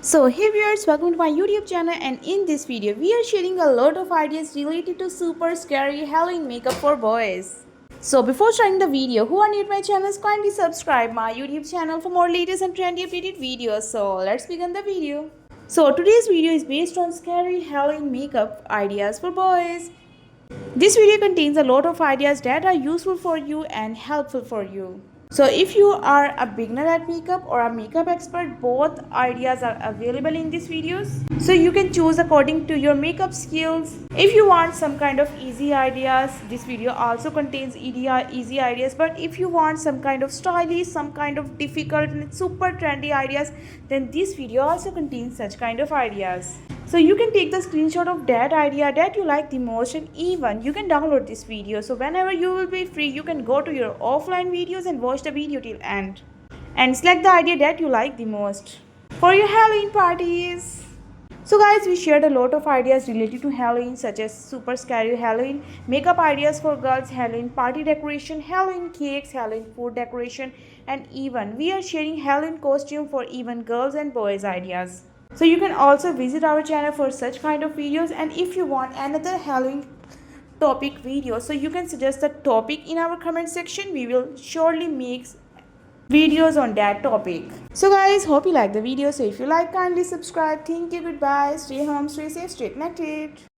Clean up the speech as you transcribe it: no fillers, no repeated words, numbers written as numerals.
So hey viewers, welcome to my YouTube channel, and in this video we are sharing a lot of ideas related to super scary Halloween makeup for boys. So before starting the video, who are new to my channel, kindly subscribe my YouTube channel for more latest and trendy updated videos. So let's begin the video. So today's video is based on scary Halloween makeup ideas for boys. This video contains a lot of ideas that are useful for you and helpful for you. So if you are a beginner at makeup or a makeup expert, both ideas are available in these videos. So you can choose according to your makeup skills. If you want some kind of easy ideas, this video also contains easy ideas. But if you want some kind of stylish, some kind of difficult and super trendy ideas, then this video also contains such kind of ideas. So you can take the screenshot of that idea that you like the most, and even you can download this video. So whenever you will be free, you can go to your offline videos and watch the video till end. And select the idea that you like the most for your Halloween parties. So guys, we shared a lot of ideas related to Halloween, such as super scary Halloween makeup ideas for girls, Halloween party decoration, Halloween cakes, Halloween food decoration, and even we are sharing Halloween costume for even girls and boys ideas. So you can also visit our channel for such kind of videos, and if you want another Halloween topic video, so you can suggest the topic in our comment section. We will surely make videos on that topic. So guys, hope you like the video. So if you like, kindly subscribe. Thank you, goodbye, stay home, stay safe, stay connected.